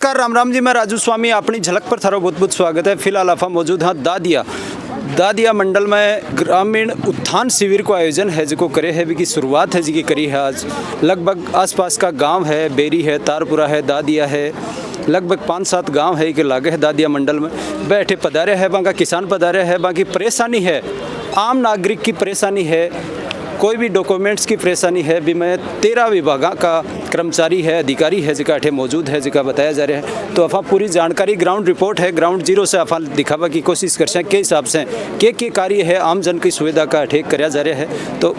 नमस्कार राम राम जी, मैं राजू स्वामी अपनी झलक पर थारा बहुत बहुत स्वागत है। फिलहाल आप मौजूद हाँ दादिया मंडल में ग्रामीण उत्थान शिविर को आयोजन है जो करे है की शुरुआत है जी की करी है। आज लगभग आसपास का गांव है, बेरी है, तारपुरा है, दादिया है, लगभग 5-7 गांव है के लागे है दादिया मंडल में। बैठे पधारे है, बाकी किसान पधारे है, बाकी परेशानी है आम नागरिक की परेशानी है, कोई भी डॉक्यूमेंट्स की परेशानी है भी। मैं 13 विभाग का कर्मचारी है, अधिकारी है जिका अठे मौजूद है जिका बताया जा रहा है। तो अफा पूरी जानकारी ग्राउंड रिपोर्ट है, ग्राउंड जीरो से अफा दिखावा की कोशिश कर सकें के हिसाब से के कार्य है आम जन की सुविधा का अठे कराया जा रहा है। तो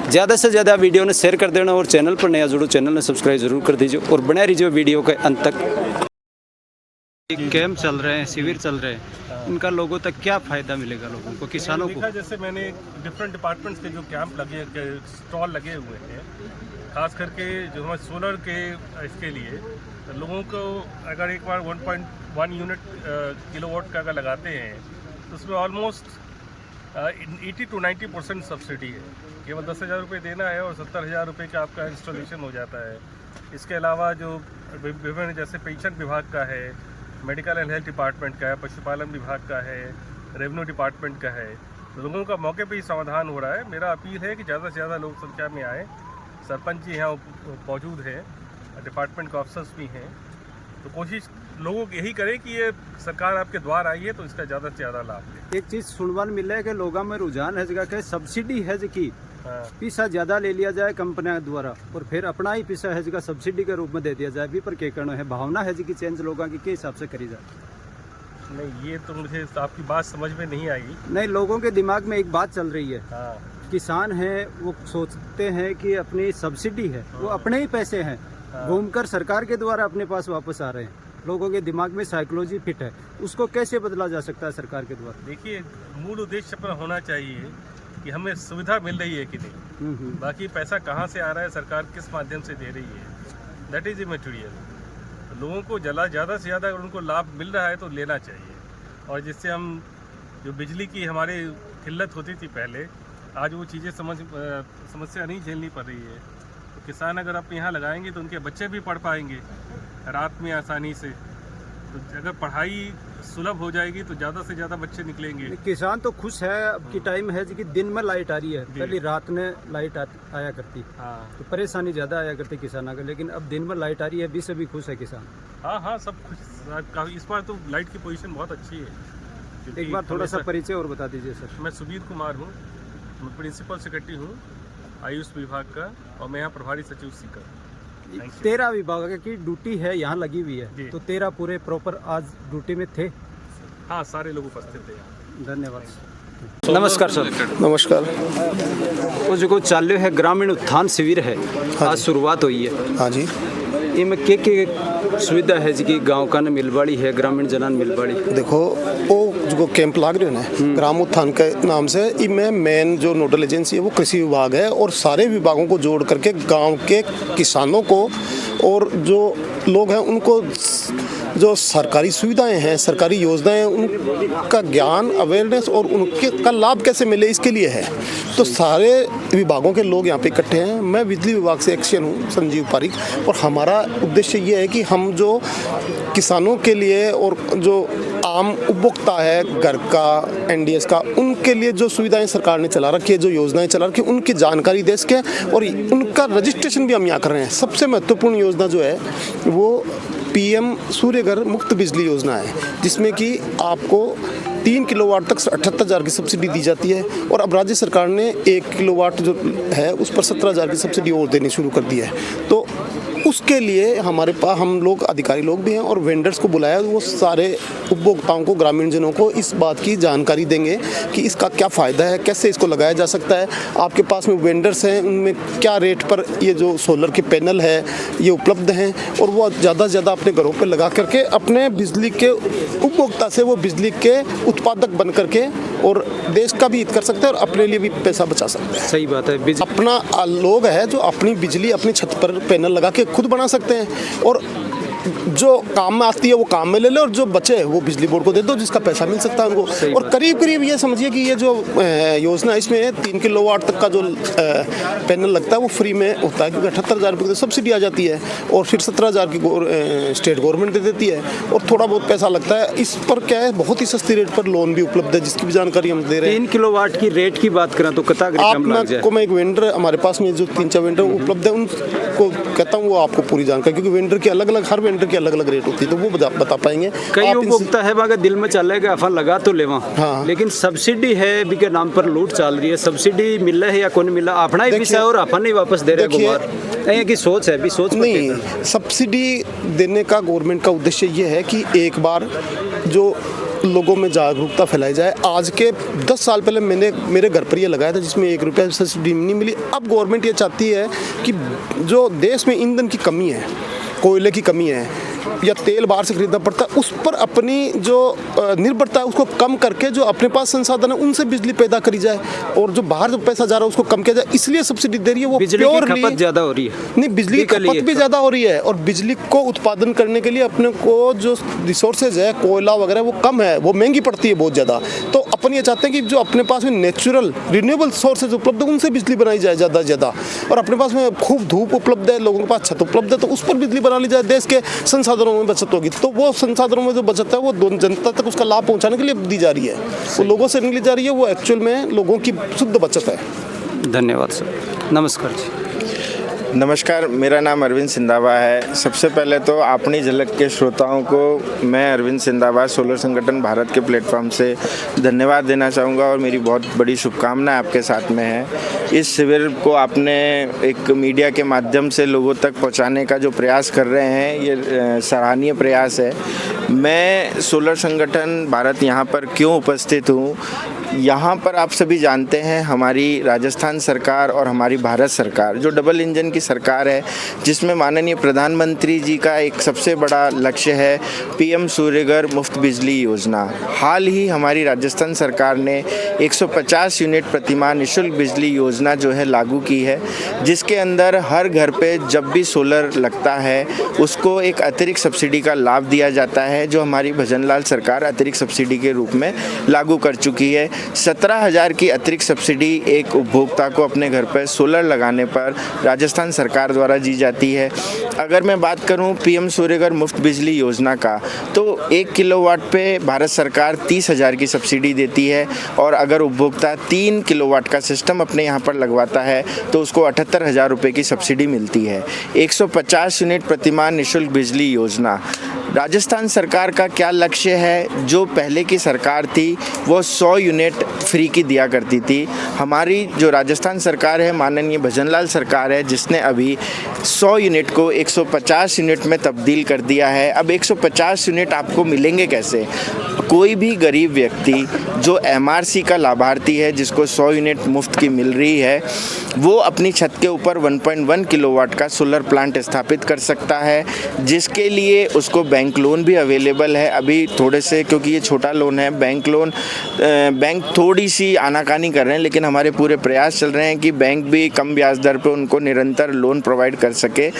ज़्यादा से ज़्यादा वीडियो ने शेयर कर देना और चैनल पर नया जुड़ो चैनल ने सब्सक्राइब जरूर कर दीजिए और बने रहिए वीडियो के अंत तक। कैंप चल रहे हैं, शिविर चल रहे हैं, इनका लोगों तक क्या फायदा मिलेगा लोगों को, किसानों को? जैसे मैंने डिफरेंट डिपार्टमेंट्स के जो कैंप लगे, स्टॉल लगे हुए हैं, खास करके जो हमारे सोलर के इसके लिए लोगों को अगर एक बार 1.1 यूनिट किलोवाट का अगर लगाते हैं तो उसमें ऑलमोस्ट 80 to 90% सब्सिडी है। केवल 10,000 रुपये देना है और 70,000 रुपये का आपका इंस्टॉलेशन हो जाता है। इसके अलावा जो विभिन्न जैसे पेंशन विभाग का है, मेडिकल एंड हेल्थ डिपार्टमेंट का है, पशुपालन विभाग का है, रेवेन्यू डिपार्टमेंट का है, लोगों का मौके पे ही समाधान हो रहा है। मेरा अपील है कि ज़्यादा से ज़्यादा लोग संख्या में आए। सरपंच जी यहाँ मौजूद हैं, डिपार्टमेंट के ऑफिसर्स भी हैं, तो कोशिश लोगों की यही करें कि ये सरकार आपके द्वार आई है तो इसका ज़्यादा से ज़्यादा लाभ लें। एक चीज़ सुनवान मिल रहा है कि लोगों में रुझान है जगह के सब्सिडी है जी पैसा ज़्यादा ले लिया जाए कंपनियों द्वारा और फिर अपना ही पैसा है जगह सब्सिडी के रूप में दे दिया जाए भी। पर क्या करना है, भावना है जी की चेंज लोगों की के हिसाब से करी जाए? नहीं, ये तो मुझे आपकी बात समझ में नहीं आई। नहीं, लोगों के दिमाग में एक बात चल रही है, किसान हैं वो सोचते हैं कि अपनी सब्सिडी है वो अपने ही पैसे हैं, घूमकर सरकार के द्वारा अपने पास वापस आ रहे हैं। लोगों के दिमाग में साइकोलॉजी फिट है, उसको कैसे बदला जा सकता है सरकार के द्वारा? देखिए, मूल उद्देश्य अपना होना चाहिए कि हमें सुविधा मिल रही है कि नहीं, बाकी पैसा कहाँ से आ रहा है, सरकार किस माध्यम से दे रही है, दैट इज इमैटेरियल। लोगों को ज़्यादा से ज़्यादा अगर उनको लाभ मिल रहा है तो लेना चाहिए। और जिससे हम जो बिजली की हमारे किल्लत होती थी पहले, आज वो चीज़ें समस्या नहीं झेलनी पड़ रही है। तो किसान अगर आप यहाँ लगाएंगे तो उनके बच्चे भी पढ़ पाएंगे रात में आसानी से। तो अगर पढ़ाई सुलभ हो जाएगी तो ज़्यादा से ज़्यादा बच्चे निकलेंगे। किसान तो खुश है, अब की टाइम है कि दिन में लाइट आ रही है, पहले रात में लाइट आया करती, तो परेशानी ज़्यादा आया करती किसानों का, लेकिन अब दिन में लाइट आ रही है, भी खुश है किसान। हाँ, सब खुश। इस बार तो लाइट की पोजीशन बहुत अच्छी है। एक बार थोड़ा सा परिचय और बता दीजिए सर। मैं सुबीर कुमार हूँ, मैं प्रिंसिपल सेक्रेटरी हूँ आयुष विभाग का, और मैं यहाँ प्रभारी सचिव सीकर। 13 विभाग की ड्यूटी है यहाँ लगी हुई है, तो 13 पूरे प्रॉपर आज ड्यूटी में थे? हाँ, सारे लोग उपस्थित थे यहाँ। धन्यवाद। नमस्कार सर। नमस्कार। वो जो चालू है ग्रामीण उत्थान शिविर है, आज शुरुआत हुई है। हाँ जी। इनमें के सुविधा है जी की गाँव का मिलवाड़ी है, ग्रामीण जनान मिलवाड़ी? देखो, वो जो कैंप लाग रहे हैं ग्राम उत्थान के नाम से, इनमें मेन जो नोडल एजेंसी है वो कृषि विभाग है, और सारे विभागों को जोड़ करके गांव के किसानों को और जो लोग हैं उनको जो सरकारी सुविधाएं हैं, सरकारी योजनाएं, उनका ज्ञान, अवेयरनेस और उनके का लाभ कैसे मिले इसके लिए है। तो सारे विभागों के लोग यहाँ पे इकट्ठे हैं। मैं बिजली विभाग से एक्शन हूँ, संजीव पारिक, और हमारा उद्देश्य ये है कि हम जो किसानों के लिए और जो आम उपभोक्ता है घर का, एनडीएस का, उनके लिए जो सुविधाएं सरकार ने चला रखी है, जो योजनाएं चला रखी है, उनकी जानकारी दे सके, और उनका रजिस्ट्रेशन भी हम यहाँ कर रहे हैं। सबसे महत्वपूर्ण योजना जो है वो पीएम सूर्य घर मुफ्त बिजली योजना है, जिसमें कि आपको 3 किलोवाट तक 78,000 की सब्सिडी दी जाती है, और अब राज्य सरकार ने 1 किलोवाट जो है उस पर 17,000 की सब्सिडी और देनी शुरू कर दी है। तो उसके लिए हमारे पास हम लोग अधिकारी लोग भी हैं और वेंडर्स को बुलाया, वो सारे उपभोक्ताओं को, ग्रामीण जनों को इस बात की जानकारी देंगे कि इसका क्या फ़ायदा है, कैसे इसको लगाया जा सकता है। आपके पास में वेंडर्स हैं, उनमें क्या रेट पर ये जो सोलर के पैनल है ये उपलब्ध हैं, और वो ज़्यादा से ज़्यादा अपने घरों पर लगा करके अपने बिजली के उपभोक्ता से वो बिजली के उत्पादक बन करके और देश का भी हित कर सकते हैं और अपने लिए भी पैसा बचा सकते हैं। सही बात है। अपना लोग है जो अपनी बिजली अपनी छत पर पैनल लगा के खुद बना सकते हैं, और जो काम में आती है वो काम में ले लो, और जो बचे वो बिजली बोर्ड को दे दो, जिसका पैसा मिल सकता है उनको। और करीब करीब ये समझिए कि ये जो योजना इसमें 3 किलोवाट तक का जो पैनल लगता है वो फ्री में होता है, क्योंकि 78,000 रुपये की सब्सिडी आ जाती है, और फिर 17,000 की स्टेट गवर्नमेंट दे देती है, और थोड़ा बहुत पैसा लगता है। इस पर क्या है, बहुत ही सस्ती रेट पर लोन भी उपलब्ध है, जिसकी भी जानकारी हम दे रहे हैं। 3 किलोवाट की रेट की बात करें तो कितना कम लग जाए? आपको मैं एक वेंडर, हमारे पास में जो 3-4 वेंडर उपलब्ध है, उनको कहता हूँ वो आपको पूरी जानकारी, क्योंकि वेंडर की अलग अलग, हर वेंडर की अलग अलग रेट होती है, तो वो बता पाएंगे। कई उपभोक्ता है बागा दिल में चल रहा है लगा तो लेवा, लेकिन सब्सिडी है भी के नाम पर लूट चल रही है। सब्सिडी मिल रहा है या कौन मिला, अपना ही पैसा है और अपन ही वापस दे रहे हैं की सोच है भी सोच नहीं। सब्सिडी देने का गवर्नमेंट का उद्देश्य ये है कि एक बार जो लोगों में जागरूकता फैलाई जाए। आज के 10 साल पहले मैंने मेरे घर पर ये लगाया था, जिसमें 1 रुपया सब्सिडी नहीं मिली। अब गवर्नमेंट ये चाहती है कि जो देश में ईंधन की कमी है, कोयले की कमी है, या तेल बाहर से खरीदना पड़ता है, उस पर अपनी जो निर्भरता है उसको कम करके जो अपने पास संसाधन है उनसे बिजली पैदा करी जाए, और जो बाहर जो पैसा जा रहा है उसको कम किया जाए। इसलिए सब्सिडी दे रही है। वो बिजली की खपत ज़्यादा हो रही है। नहीं, बिजली की खपत भी ज़्यादा हो रही है, और बिजली को उत्पादन करने के लिए अपने को जो रिसोर्सेज है, कोयला वगैरह, वो कम है, वो महंगी पड़ती है बहुत ज़्यादा। तो अपन ये चाहते हैं कि जो अपने पास में नेचुरल रिन्यूएबल सोर्सेज उपलब्ध है उनसे बिजली बनाई जाए ज़्यादा से ज़्यादा। और अपने पास में खूब धूप उपलब्ध है, लोगों के पास छत उपलब्ध है, तो उस पर बिजली बना ली जाए। देश के संसाधनों में बचत होगी, तो वो संसाधनों में जो बचत है वो जनता तक उसका लाभ पहुंचाने के लिए दी जा रही है, वो लोगों से नहीं ली जा रही है, वो एक्चुअल में लोगों की शुद्ध बचत है। धन्यवाद सर। नमस्कार जी। नमस्कार, मेरा नाम अरविंद सिंधावा है। सबसे पहले तो अपनी झलक के श्रोताओं को मैं अरविंद सिंधावा सोलर संगठन भारत के प्लेटफॉर्म से धन्यवाद देना चाहूँगा, और मेरी बहुत बड़ी शुभकामनाएं आपके साथ में है। इस शिविर को आपने एक मीडिया के माध्यम से लोगों तक पहुँचाने का जो प्रयास कर रहे हैं, ये सराहनीय प्रयास है। मैं सोलर संगठन भारत यहाँ पर क्यों उपस्थित हूँ, यहाँ पर आप सभी जानते हैं हमारी राजस्थान सरकार और हमारी भारत सरकार जो डबल इंजन की सरकार है, जिसमें माननीय प्रधानमंत्री जी का एक सबसे बड़ा लक्ष्य है पीएम सूर्यघर मुफ्त बिजली योजना। हाल ही हमारी राजस्थान सरकार ने 150 यूनिट प्रतिमाह निःशुल्क बिजली योजना जो है लागू की है, जिसके अंदर हर घर पे जब भी सोलर लगता है उसको एक अतिरिक्त सब्सिडी का लाभ दिया जाता है, जो हमारी भजनलाल सरकार अतिरिक्त सब्सिडी के रूप में लागू कर चुकी है। 17,000 की अतिरिक्त सब्सिडी एक उपभोक्ता को अपने घर पर सोलर लगाने पर राजस्थान सरकार द्वारा दी जाती है। अगर मैं बात करूं पीएम सूर्यघर मुफ्त बिजली योजना का, तो 1 किलोवाट पे भारत सरकार 30,000 की सब्सिडी देती है, और अगर उपभोक्ता 3 किलोवाट का सिस्टम अपने यहाँ पर लगवाता है तो उसको 78,000 रुपये की सब्सिडी मिलती है। 150 यूनिट प्रतिमाह निःशुल्क बिजली योजना, राजस्थान सरकार का क्या लक्ष्य है? जो पहले की सरकार थी वो 100 यूनिट फ्री की दिया करती थी। हमारी जो राजस्थान सरकार है, माननीय भजनलाल सरकार है, जिसने अभी 100 यूनिट को 150 यूनिट में तब्दील कर दिया है। अब 150 यूनिट आपको मिलेंगे कैसे? कोई भी गरीब व्यक्ति जो एमआरसी का लाभार्थी है, जिसको 100 यूनिट मुफ्त की मिल रही है, वो अपनी छत के ऊपर 1.1 किलोवाट का सोलर प्लांट स्थापित कर सकता है, जिसके लिए उसको बैंक लोन भी अवेलेबल है। अभी थोड़े से, क्योंकि ये छोटा लोन है, बैंक थोड़ी सी आनाकानी कर रहे हैं, लेकिन हमारे पूरे प्रयास चल रहे हैं कि बैंक भी कम ब्याज दर पे उनको निरंतर लोन प्रोवाइड कर सके।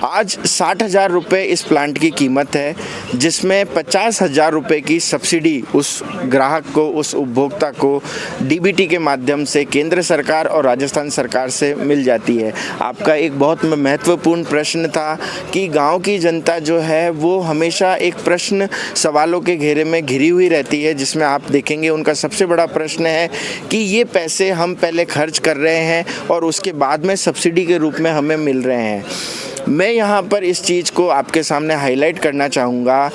आज 60,000 रुपये इस प्लांट की कीमत है, जिसमें 50,000 रुपये की सब्सिडी उस ग्राहक को, उस उपभोक्ता को डीबीटी के माध्यम से केंद्र सरकार और राजस्थान सरकार से मिल जाती है। आपका एक बहुत महत्वपूर्ण प्रश्न था कि गांव की जनता जो है वो हमेशा एक प्रश्न सवालों के घेरे में घिरी हुई रहती है, जिसमें आप देखेंगे उनका सबसे बड़ा प्रश्न है कि ये पैसे हम पहले खर्च कर रहे हैं और उसके बाद में सब्सिडी के रूप में हमें मिल रहे हैं। मैं यहाँ पर इस चीज़ को आपके सामने हाईलाइट करना चाहूँगा।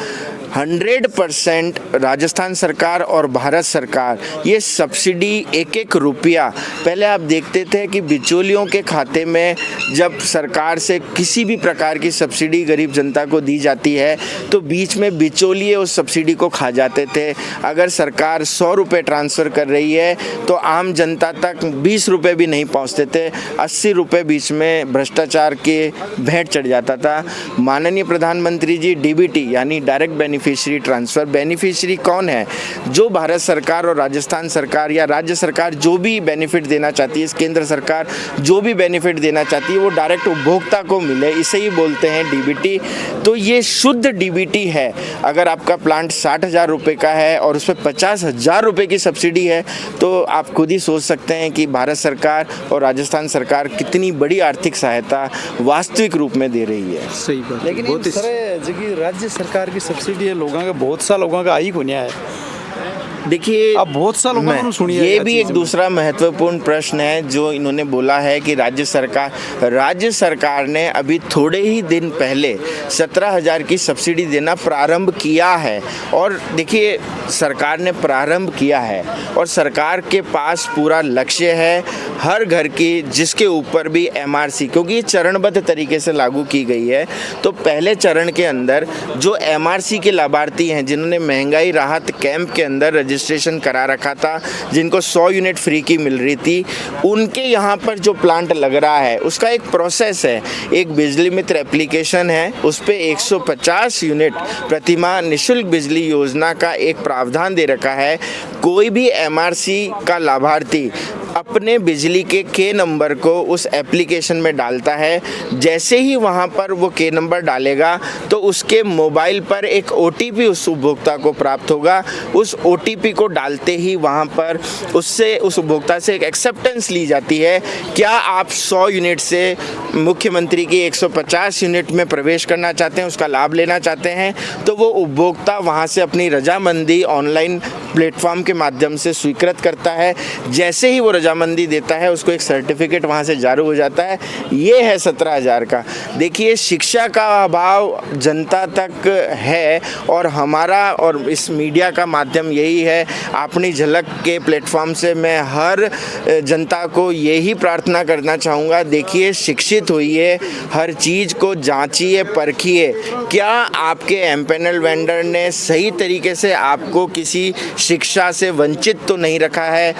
100% राजस्थान सरकार और भारत सरकार ये सब्सिडी एक रुपया, पहले आप देखते थे कि बिचौलियों के खाते में जब सरकार से किसी भी प्रकार की सब्सिडी गरीब जनता को दी जाती है तो बीच में बिचौलिए उस सब्सिडी को खा जाते थे। अगर सरकार 100 रुपये ट्रांसफ़र कर रही है तो आम जनता तक 20 रुपये भी नहीं पहुंचते थे, 80 रुपये बीच में भ्रष्टाचार के भेंट चढ़ जाता था। माननीय प्रधानमंत्री जी डीबीटी यानी direct benefit beneficiary transfer. Beneficiary कौन है? जो भारत सरकार और राजस्थान सरकार या राज्य सरकार जो भी बेनिफिट देना चाहती है, केंद्र सरकार जो भी बेनिफिट देना चाहती है वो डायरेक्ट उपभोक्ता को मिले, इसे ही बोलते हैं डीबीटी। तो ये शुद्ध डीबीटी है। अगर आपका प्लांट 60,000 रुपये का है और उस पर 50,000 रुपये की सब्सिडी है तो आप खुद ही सोच सकते हैं कि भारत सरकार और राजस्थान सरकार कितनी बड़ी आर्थिक सहायता वास्तविक रूप में दे रही है। सही बात। लेकिन बहुत ही सर राज्य सरकार की सब्सिडी है लोगों का, बहुत सा लोगों का आई को नहीं है। देखिए, अब बहुत सा लोगों ने सुनिए, ये भी एक दूसरा महत्वपूर्ण प्रश्न है जो इन्होंने बोला है कि राज्य सरकार ने अभी थोड़े ही दिन पहले 17,000 की सब्सिडी देना प्रारंभ किया है। और देखिए, सरकार ने प्रारंभ किया है और सरकार के पास पूरा लक्ष्य है हर घर की, जिसके ऊपर भी एमआरसी, क्योंकि ये चरणबद्ध तरीके से लागू की गई है। तो पहले चरण के अंदर जो एमआरसी के लाभार्थी हैं, जिन्होंने महंगाई राहत कैंप के अंदर रजिस्ट्रेशन करा रखा था, जिनको 100 यूनिट फ्री की मिल रही थी, उनके यहाँ पर जो प्लांट लग रहा है उसका एक प्रोसेस है, एक बिजली मित्र एप्लीकेशन है, उस पर 150 यूनिट प्रतिमाह निःशुल्क बिजली योजना का एक प्रावधान दे रखा है। कोई भी एमआरसी का लाभार्थी अपने बिजली के नंबर को उस एप्लीकेशन में डालता है। जैसे ही वहाँ पर वो के नंबर डालेगा तो उसके मोबाइल पर एक ओटीपी उस उपभोक्ता को प्राप्त होगा। उस ओटीपी को डालते ही वहाँ पर उससे उस उपभोक्ता से एक एक्सेप्टेंस ली जाती है। क्या आप 100 यूनिट से मुख्यमंत्री की 150 यूनिट में प्रवेश करना चाहते हैं, उसका लाभ लेना चाहते हैं, तो वो उपभोक्ता वहाँ से अपनी रजामंदी ऑनलाइन प्लेटफॉर्म के माध्यम से स्वीकृत करता है। जैसे ही वो रजामंदी देता है उसको एक सर्टिफिकेट वहाँ से जारी हो जाता है। ये है 17,000 का। देखिए, शिक्षा का अभाव जनता तक है और हमारा और इस मीडिया का माध्यम यही है। अपनी झलक के प्लेटफॉर्म से मैं हर जनता को यही प्रार्थना करना चाहूँगा, देखिए, शिक्षित होइए, हर चीज़ को जांचिए, परखिए। क्या आपके एमपैनल वेंडर ने सही तरीके से आपको किसी शिक्षा से वंचित तो नहीं रखा है?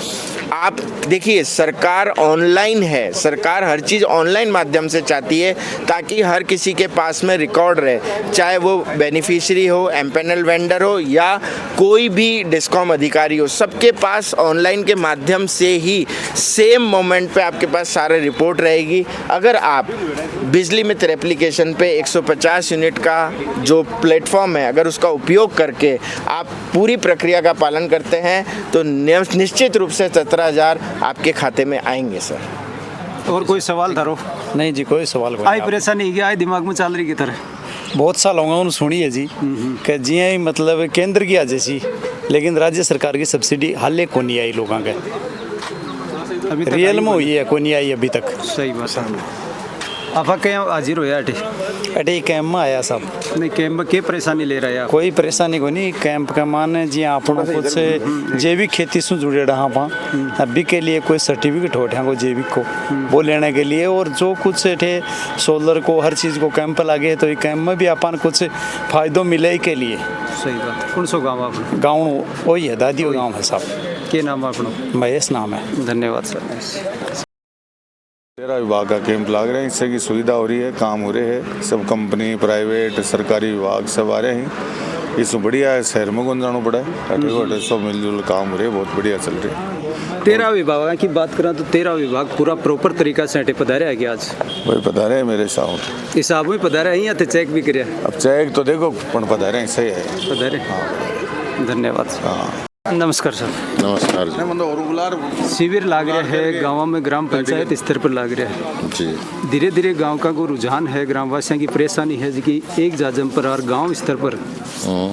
आप देखिए, सरकार ऑनलाइन है, सरकार हर चीज़ ऑनलाइन माध्यम से चाहती है ताकि हर किसी के पास में रिकॉर्ड रहे, चाहे वो बेनिफिशियरी हो, एमपैनल वेंडर हो या कोई भी डिस्कॉम अधिकारी हो, सबके पास ऑनलाइन के माध्यम से ही सेम मोमेंट पे आपके पास सारे रिपोर्ट रहेगी। अगर आप बिजली मित्र एप्लीकेशन पे 150 यूनिट का जो प्लेटफॉर्म है, अगर उसका उपयोग करके आप पूरी प्रक्रिया का पालन करते हैं तो निश्चित रूप से 17,000 आपके खाते में आएंगे सर। और कोई सवाल धरो? नहीं जी, कोई सवाल कोई आई परेशानी है, आई दिमाग में चल रही की तरह बहुत सा लोगों ने सुनी है जी कि जी मतलब केंद्र की आज सी, लेकिन राज्य सरकार की सब्सिडी हाले को नहीं आई लोगों के, अभी तक रियल आई में हुई है, को नहीं आई अभी तक। सही बात है। आप क्या हाजिर होया अटे? अटे कैंप में आया सब। नहीं, कैंप में क्या परेशानी ले रहा है आप? कोई परेशानी को नहीं। कैंप का मान जी आपनो कुछ जैविक खेती से जुड़े रहा वहाँ अभी के लिए कोई सर्टिफिकेट हो को जैविक को वो लेने के लिए, और जो कुछ थे सोलर को हर चीज़ को कैंप लगे तो ये कैंप में भी अपन कुछ फायदों मिले के लिए। सही बात। कौन सो गाँव आप? गाँव वही है, दादियों गाँव है साहब। क्या नाम है अपना? महेश नाम है। धन्यवाद सर। 13 विभाग का कैंप लग रहे हैं, इससे की सुविधा हो रही है, काम हो रहे हैं, सब कंपनी प्राइवेट सरकारी विभाग सब आ रहे हैं। इसमें बढ़िया है, शहर में कौन जाना पड़ा है, अटे सब मिलजुल काम हो रहे हैं, बहुत बढ़िया चल रही है। 13 विभाग की बात करें तो 13 विभाग पूरा प्रॉपर तरीका से अटे पधारे है क्या आज? वही पधारे हैं मेरे साथ। हिसाब में पधारे हैं या तो चेक भी करे? अब चेक तो देखो पधारे हैं, सही है। पधारे। धन्यवाद। हाँ, नमस्कार सर। नमस्कार जी। शिविर लाग रहा है गाँव में, ग्राम पंचायत स्तर पर लाग रहा है जी। धीरे धीरे गांव का को रुझान है, ग्रामवासियों की परेशानी है जी कि एक जाजम पर और गांव स्तर पर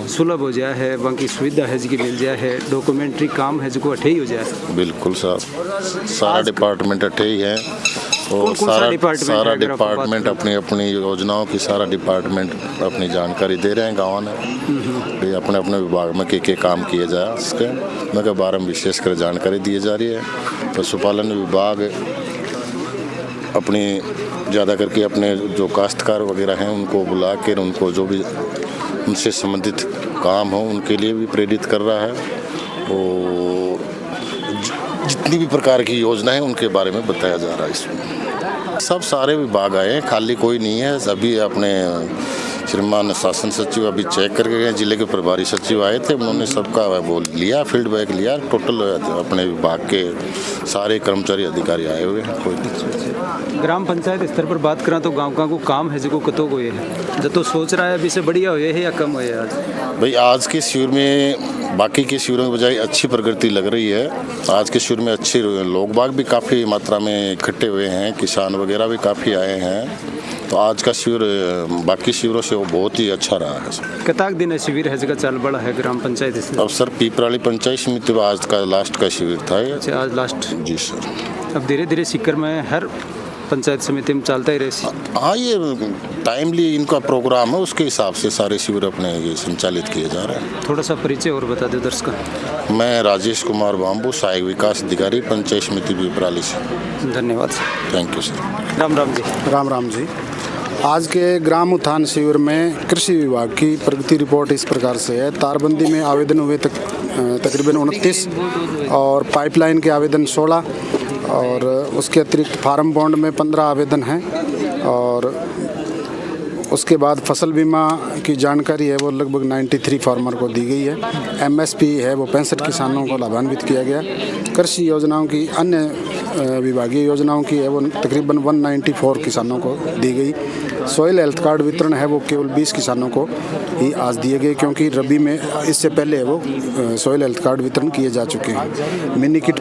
सुलभ हो जाए है, वहाँ की सुविधा है जी की मिल जाए है, डॉक्यूमेंट्री काम है जो को अठे ही हो जाए। बिल्कुल साहब, सारा डिपार्टमेंट अठे ही है और कौन सा सारा डिपार्टमेंट अपनी अपनी योजनाओं की सारा डिपार्टमेंट अपनी जानकारी दे रहे हैं गाँव ने, अपने अपने विभाग में के काम किए जाए उसके उनके बारे में विशेषकर जानकारी दी जा रही है। पशुपालन विभाग अपनी ज़्यादा करके अपने जो काश्तकार वगैरह हैं उनको बुला कर उनको जो भी उनसे संबंधित काम हो उनके लिए भी प्रेरित कर रहा है और जितनी भी प्रकार की योजना है उनके बारे में बताया जा रहा है। इसमें सब सारे विभाग आए हैं, खाली कोई नहीं है, सभी अपने श्रीमान शासन सचिव अभी चेक करके गए, जिले के प्रभारी सचिव आए थे, उन्होंने सबका वो लिया, फीडबैक लिया। टोटल अपने विभाग के सारे कर्मचारी अधिकारी आए हुए हैं। कोई ग्राम पंचायत स्तर पर बात करा तो गाँव का को काम है जो कतो को है जो तो सोच रहा है अभी से बढ़िया हुए है या कम हुए आज? भाई आज के शिविर में बाकी के शिविरों के बजाय अच्छी प्रगति लग रही है। आज के शिविर में अच्छे लोग बाग भी काफ़ी मात्रा में इकट्ठे हुए हैं, किसान वगैरह भी काफ़ी आए हैं। तो आज का शिविर बाकी शिविरों से वो बहुत ही अच्छा रहा है। कताक दिन है शिविर है जगह चल बड़ा है ग्राम पंचायत इसमें? अब सर पीपराली पंचायत समिति में आज का लास्ट का शिविर था ये। अच्छा, आज लास्ट। जी सर। अब धीरे धीरे सीकर में हर पंचायत समिति में चलता ही रहे। हाँ, ये टाइमली इनका प्रोग्राम है, उसके हिसाब से सारे शिविर अपने ये संचालित किए जा रहे हैं। थोड़ा सा परिचय और बता दो दर्शक। मैं राजेश कुमार बाम्बू, सहायक विकास अधिकारी, पंचायत समिति पीपराली से। धन्यवाद। Thank you sir. Ram Ram ji. Ram Ram ji. आज के ग्राम उत्थान शिविर में कृषि विभाग की प्रगति रिपोर्ट इस प्रकार से है। तारबंदी में आवेदन हुए तकरीबन 29 और पाइपलाइन के आवेदन 16 और उसके अतिरिक्त फार्म बॉन्ड में 15 आवेदन हैं और उसके बाद फसल बीमा की जानकारी है वो लगभग 93 फार्मर को दी गई है। एमएसपी है वो 65 किसानों को लाभान्वित किया गया। कृषि योजनाओं की अन्य विभागीय योजनाओं की है वो तकरीबन 194 किसानों को दी गई। सॉइल हेल्थ कार्ड वितरण है वो केवल 20 किसानों को ही आज दिए गए, क्योंकि रबी में इससे पहले वो सॉइल हेल्थ कार्ड वितरण किए जा चुके हैं। मिनी किट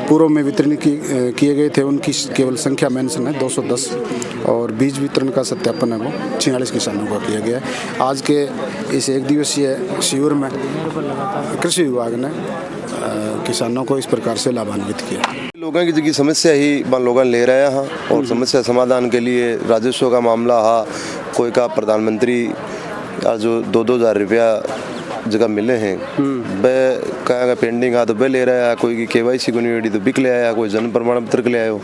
पूर्व में वितरण किए गए थे, उनकी केवल संख्या मेंशन है 210 और बीज वितरण का सत्यापन है वो 46 किसानों का किया गया है। आज के इस एक दिवसीय शिविर में कृषि विभाग ने किसानों को इस प्रकार से लाभान्वित किया। लोगों की जगह समस्या ही लोग ले रहे हैं और समस्या समाधान के लिए राजस्व का मामला हा कोई का प्रधानमंत्री जो 2-2 हज़ार रुपया जगह मिले हैं वह कहेगा पेंडिंग आ तो वह ले रहा है, कोई की KYC को नहीं रेडी तो बिक ले आया, कोई जन्म प्रमाण पत्र के ले आयो।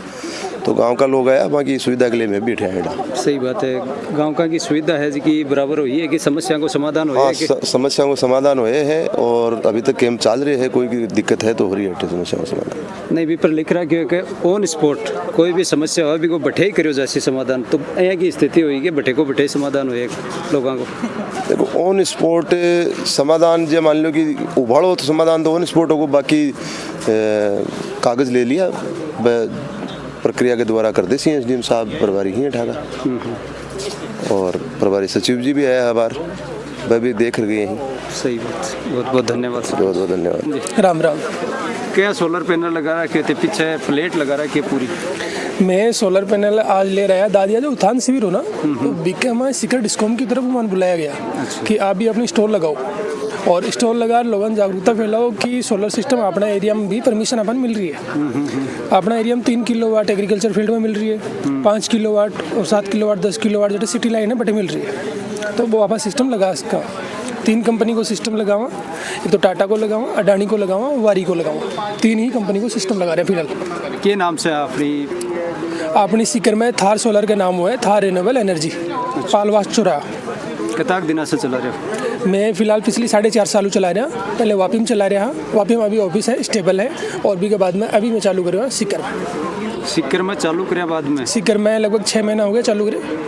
तो गांव का लोग आया बाकी सुविधा के लिए मैं बैठे हैं। सही बात है, गांव का की सुविधा है जी की बराबर हुई है कि समस्या को समाधान हो है। समस्या को समाधान हुए है और अभी तक कैंप चल रहे हैं, कोई की दिक्कत है तो हो रही है समस्या को समाधान। नहीं भी पर लिख रहा कि ऑन स्पॉट कोई भी समस्या हो भी को बैठे करो जैसे समाधान, तो यहाँ की स्थिति हुई कि बैठे को बैठे समाधान हुए लोगों को। देखो ऑन स्पॉट समाधान जो मान लो कि उभाड़ो तो समाधान तो ऑन स्पॉट होगा, बाकी कागज़ ले लिया प्रक्रिया के द्वारा कर दे। SDM साहब प्रभारी ही है ठाका और प्रभारी सचिव जी भी आया बार वह भी देख गए हैं। सही बात, बहुत बहुत धन्यवाद सर। बहुत बहुत धन्यवाद। राम राम। क्या सोलर पैनल लगा रखे थे, पीछे प्लेट लगा रखी है पूरी? मैं सोलर पैनल आज ले रहा है दादिया जो उत्थान शिविर हो ना, तो बीके हमारे सीकर डिस्कॉम की तरफ मन बुलाया गया कि आप भी अपनी स्टोर लगाओ और स्टोर लगा लोगों जागरूकता फैलाओ कि सोलर सिस्टम अपना एरिया में भी परमिशन अपन मिल रही है। अपना एरिया में 3 किलोवाट एग्रीकल्चर फील्ड में मिल रही है, 5 किलोवाट और 7 किलोवाट 10 किलोवाट जो सिटी लाइन है बटे मिल रही है। तो वो आप सिस्टम लगा इसका 3 कंपनी को सिस्टम लगावा, एक तो टाटा को लगावा, अडानी को लगावा, वारी को लगावा, 3 ही कंपनी को सिस्टम लगा रहे हैं फिलहाल। के नाम से अपनी सीकर में थार सोलर का नाम हुआ है, थार रिन्यूएबल एनर्जी, पालवास चौराहा। कताक दिना से चला रहे हो? मैं फिलहाल पिछली 4.5 साल चला रहा, पहले वापी में चला रहा, वापी में अभी ऑफिस है स्टेबल है और भी के बाद में अभी मैं चालू कर रहा हूँ सीकर में चालू करें बाद में सीकर में लगभग 6 महीना हो गया चालू करे।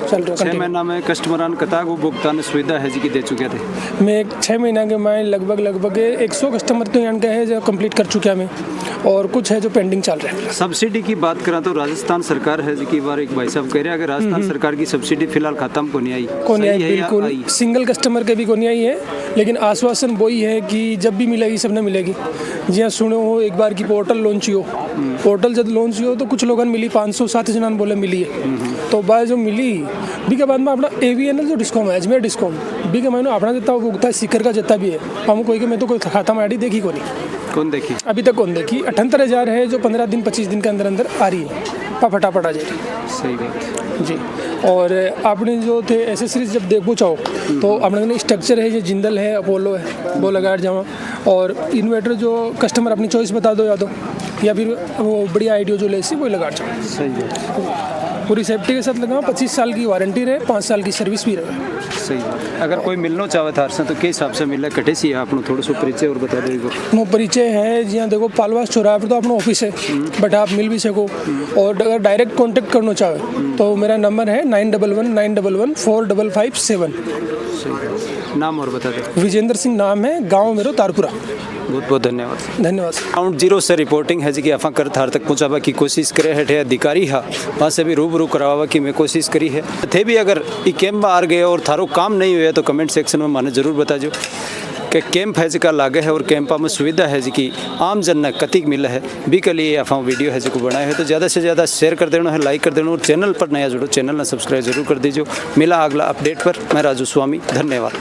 6 महीना में कस्टमरान कताक भुगतान सुविधा है जी की दे चुके थे। मैं 6 महीना के मैं लगभग 100 कस्टमर तो यहाँ का है जो कंप्लीट कर चुका मैं और कुछ है जो पेंडिंग चल रहा है। सब्सिडी की बात करा तो राजस्थान सरकार है जी की बार एक भाई साहब कह रहे हैं कि राजस्थान सरकार की सब्सिडी फिलहाल खत्म को नहीं आई। बिल्कुल सिंगल कस्टमर के भी को नहीं आई है, लेकिन आश्वासन वही है कि जब भी मिलेगी सबने मिलेगी। जी हाँ, सुनो हो एक बार की पोर्टल लॉन्च हो, पोर्टल जब लॉन्च हो तो कुछ लोगों ने मिली 507 जन बोले मिली है, तो बाय जो मिली भी के बाद में अपना AVNL जो डिस्कॉम है अजमेर डिस्कॉम भी के मैंने अपना जितना वो भुगता है सीकर का जितना भी है हम कोई के मैं तो कोई खाता में आईडी देखी को नहीं। कौन देखी? अभी तक कौन देखी? 78,000 है जो 15 दिन 25 दिन के अंदर अंदर आ रही है, फटाफट आ जाएगी। सही बात जी। और आपने जो थे एसेसरीज जब देखो चाहो तो अपने स्ट्रक्चर है, ये जिंदल है, अपोलो है, वो लगा जावा और इन्वर्टर जो कस्टमर अपनी चॉइस बता दो या फिर वो बढ़िया आइडियो जो ले सी वो लगा जाओ। सही है, पूरी सेफ्टी के साथ लगाओ, 25 साल की वारंटी रहे, 5 साल की सर्विस भी रहे। सही बात। अगर कोई मिलना चाहे थार से तो के हिसाब से मिले कटे सी आप थोड़ा सो परिचय और बता दो। नो परिचय है जी हाँ, देखो पालवास चौराहे पर तो अपना ऑफिस है, बट आप मिल भी सको। और अगर डायरेक्ट कांटेक्ट करना चाहे तो मेरा नंबर है 9119114557। नाम और बता दो। विजेंद्र सिंह नाम है, गाँव मेरो तारपुरा। बहुत बहुत धन्यवाद। धन्यवाद। ग्राउंड जीरो से रिपोर्टिंग है जी कि अफा कर थार तक पहुंचावा की कोशिश करे है अधिकारी हा वहाँ से भी रूबरू करावा की मैं कोशिश करी है थे भी। अगर ये कैंप में आ गए और थारो काम नहीं हुआ तो कमेंट सेक्शन में माने जरूर बता जो कि कैंप है जिका लागे है और कैंपा में सुविधा है जी की आम जन ने कतिक मिला है भी के लिए अफा वीडियो है जो बनाए है। तो ज़्यादा से ज़्यादा शेयर कर देना है, लाइक कर देना और चैनल पर नया जुड़ो चैनल ने सब्सक्राइब जरूर कर दीजिए। मिला अगला अपडेट पर, मैं राजू स्वामी, धन्यवाद।